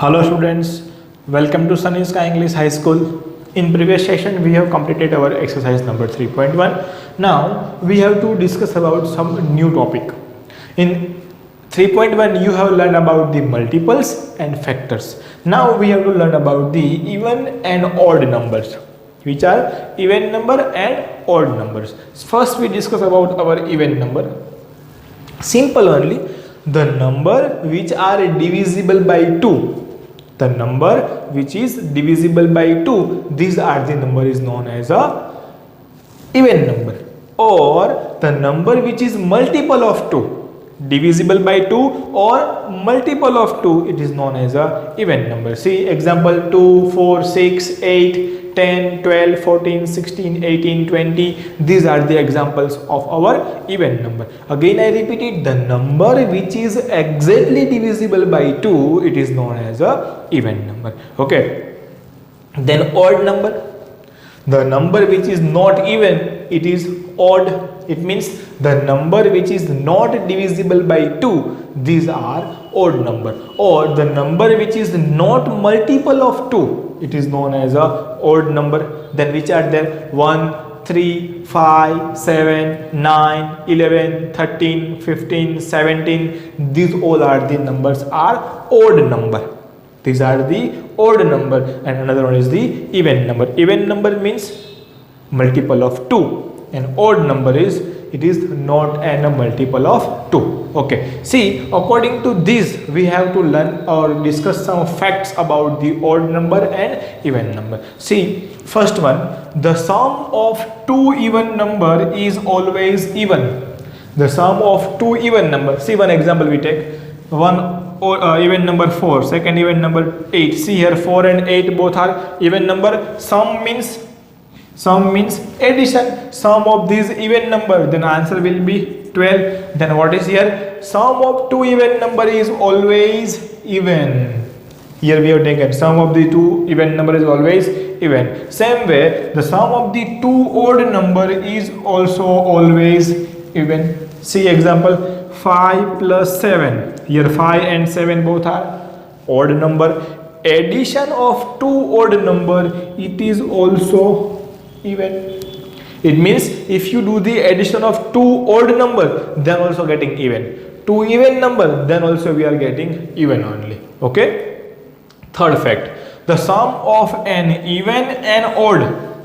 Hello students, welcome to Sunny Sky English High School. In previous session we have completed our exercise number 3.1. Now we have to discuss about some new topic. In 3.1 you have learned about the multiples and factors. Now we have to learn about the even and odd numbers, which are even number and odd numbers. First we discuss about our even number. Simple only, the number which are divisible by 2. The number which is divisible by 2, these are the number is known as a even number. Or the number which is multiple of 2, divisible by 2 or multiple of 2, it is known as a even number. See example 2, 4, 6, 8, 10, 12, 14, 16, 18, 20. These are the examples of our even number. Again I repeat it, the number which is exactly divisible by 2, it is known as a even number. Okay. Then odd number. The number which is not even, it is odd. It means the number which is not divisible by 2, these are odd number. Or the number which is not multiple of 2, it is known as a odd number. Then which are there? 1, 3, 5, 7, 9, 11, 13, 15, 17. These all are the numbers are odd number. These are the odd number, and another one is the even number. Even number means multiple of 2, and odd number is it is not a multiple of 2. Okay, see, according to this we have to learn or discuss some facts about the odd number and even number. See, first one, the sum of two even number is always even. The sum of two even numbers. See, one example we take. One even number 4, second even number 8. See here, 4 and 8 both are even number. Sum means addition. Sum of these even number, then answer will be 12. Then what is here? Sum of two even number is always even. Here we have taken sum of the two even number is always even. Same way, the sum of the two odd number is also always even. See example 5 plus 7. Here 5 and 7 both are odd number. Addition of two odd number, it is also even. It means if you do the addition of two odd number, then also getting even. Two even number, then also we are getting even only. Okay. Third fact, the sum of an even and odd.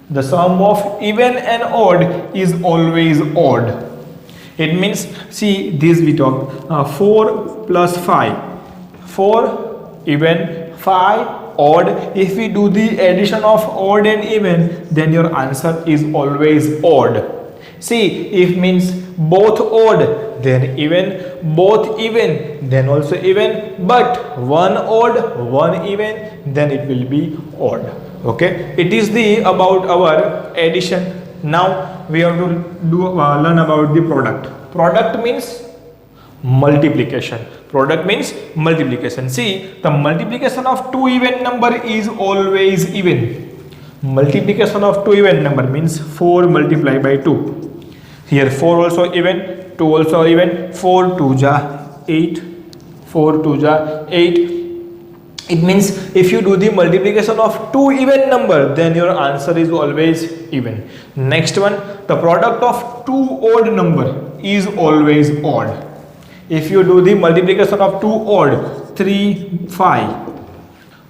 The sum of even and odd is always odd. It means, see this we talk 4 plus 5, 4 even, 5 odd. If we do the addition of odd and even, then your answer is always odd. See, if means both odd then even, both even then also even, but one odd one even, then it will be odd. Okay, it is the about our addition. Now we have to learn about the product. Product means multiplication. Product means multiplication. See, the multiplication of two even number is always even. Multiplication of two even number means 4 multiplied by 2. Here 4 also even, 2 also even. 4 2 ja 8. 4 2 ja 8. It means if you do the multiplication of two even number, then your answer is always even. Next one, the product of two odd number is always odd. If you do the multiplication of two odd, 3 5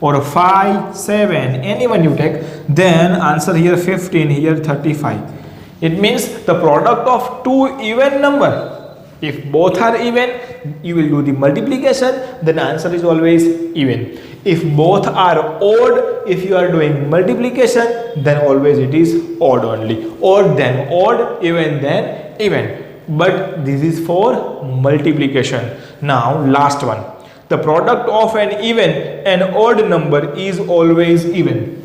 or 5 7, anyone you take, then answer here 15, here 35. It means the product of two even number, if both are even, you will do the multiplication, then answer is always even. If both are odd, if you are doing multiplication, then always it is odd only. Odd then odd, even then even. But this is for multiplication. Now last one, the product of an even and odd number is always even.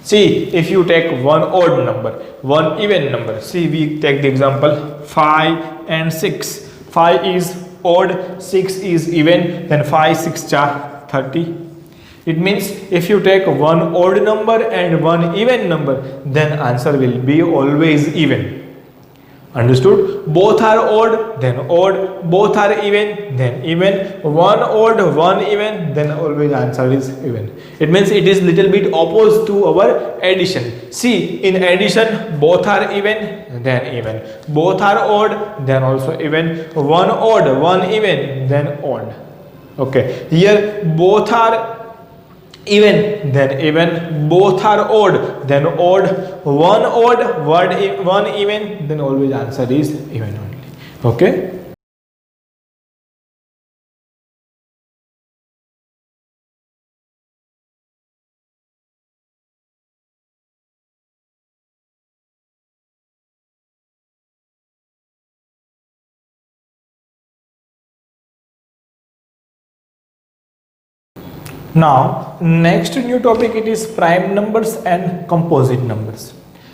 See, if you take one odd number, one even number. See, we take the example 5 and 6. 5 is odd, 6 is even, then 5 6 ja 30. It means if you take one odd number and one even number, then answer will be always even. Understood? Both are odd, then odd. Both are even, then even. One odd, one even, then always answer is even. It means it is little bit opposed to our addition. See, in addition, both are even, then even. Both are odd, then also even. One odd, one even, then odd. Okay. Here both are even, then even. Both are odd, then odd. One odd, one even, then always answer is even only. Okay. Now next new topic, it is prime numbers and composite numbers.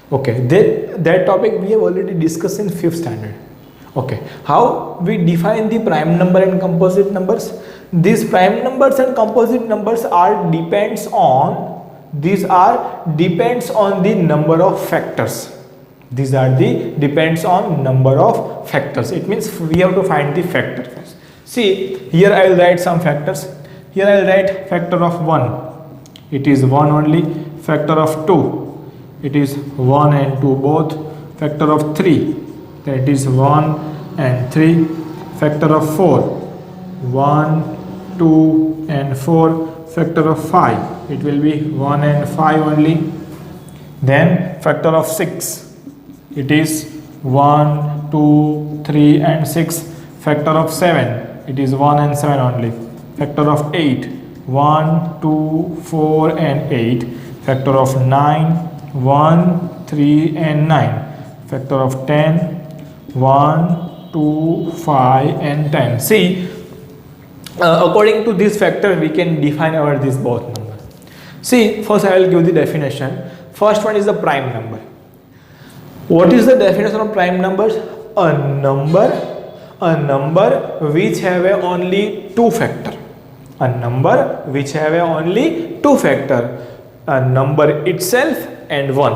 Okay, that topic we have already discussed in 5th standard. Okay, how we define the prime number and composite numbers? These prime numbers and composite numbers are depends on the number of factors. These are the depends on number of factors. It means we have to find the factor first. See, here I will write some factors. Here I will write factor of 1. It is 1 only. Factor of 2. It is 1 and 2 both. Factor of 3. That is 1 and 3. Factor of 4. 1, 2 and 4. Factor of 5. It will be 1 and 5 only. Then factor of 6. It is 1, 2, 3 and 6. Factor of 7. It is 1 and 7 only. Factor of 8, 1, 2, 4 and 8. Factor of 9, 1, 3 and 9. Factor of 10, 1, 2, 5 and 10. See, according to this factor we can define our this both number. See, first I will give the definition. First one is the prime number. What is the definition of prime numbers? A number which have only two factor. A number which have only two factor. A number itself and 1.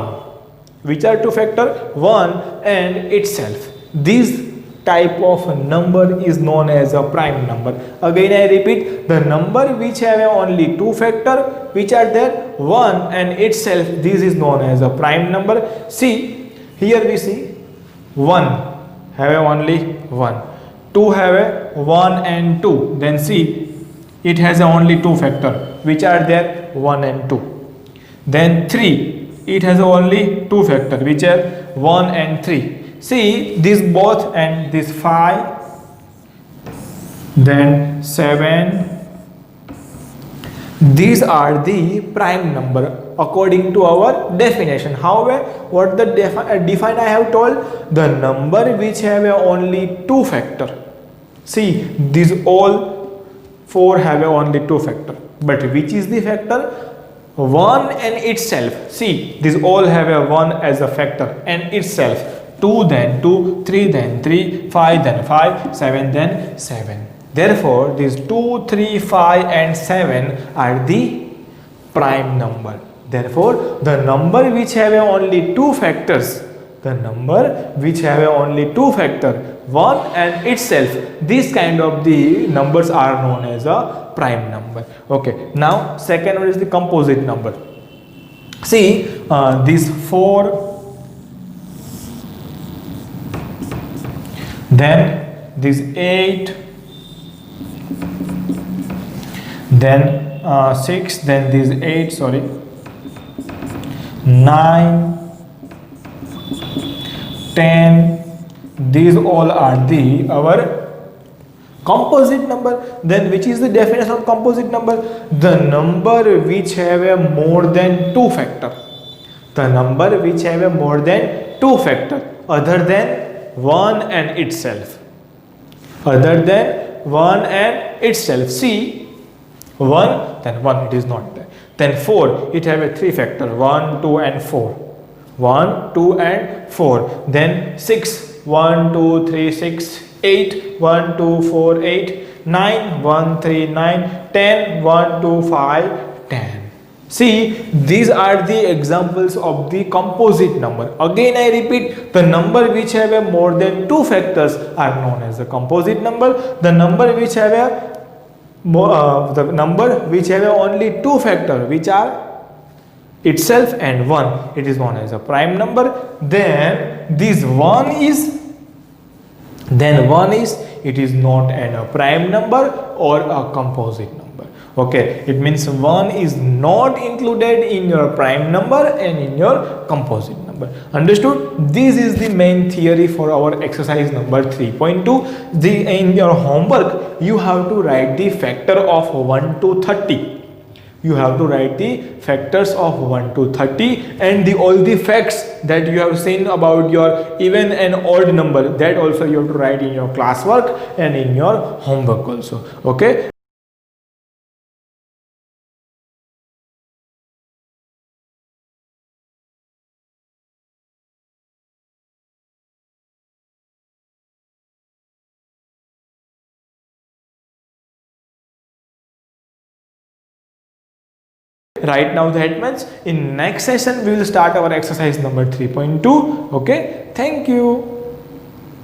Which are two factor? 1 and itself. This type of number is known as a prime number. Again I repeat, the number which have only two factor, which are there 1 and itself, this is known as a prime number. See, here we see 1 have only 1, 2 have 1 and 2. Then see, it has only two factor, which are there 1 and 2. Then 3, it has only two factor, which are 1 and 3. See, this both and this 5, then 7. These are the prime number according to our definition. However, what the define I have told, the number which have only two factor. See, these all 4 have only two factor, but which is the factor? 1 and itself. See, these all have a 1 as a factor and itself. 2 then 2, 3 then 3, 5 then 5, 7 then 7. Therefore, these 2, 3, 5 and 7 are the prime number. Therefore, the number which have only two factors, the number which have only two factor, 1 and itself, these kind of the numbers are known as a prime number. Okay, now second one is the composite number. See, these 4, then this 8, then 6, then this 8, sorry, 9, 10. These all are the our composite number. Then which is the definition of composite number? The number which have a more than two factor. The number which have a more than two factor other than 1 and itself. Other than 1 and itself. See, 1, then 1 it is not there. Then 4, it have a 3 factor, 1, 2 and 4. 1, 2 and 4. Then 6, 1, 2, 3, 6, 8, 1, 2, 4, 8, 9, 1, 3, 9, 10, 1, 2, 5, 10. See, these are the examples of the composite number. Again, I repeat, the number which have a more than two factors are known as a composite number. The number which have a only two factors, which are itself and 1, it is known as a prime number. Then this 1 is, it is not a prime number or a composite number. Okay, it means 1 is not included in your prime number and in your composite number. Understood? This is the main theory for our exercise number 3.2. In your homework, you have to write the factor of 1 to 30. You have to write the factors of 1 to 30 and all the facts that you have seen about your even and odd number, that also you have to write in your classwork and in your homework also. Okay. Right now that means in next session we will start our exercise number 3.2. Okay, thank you.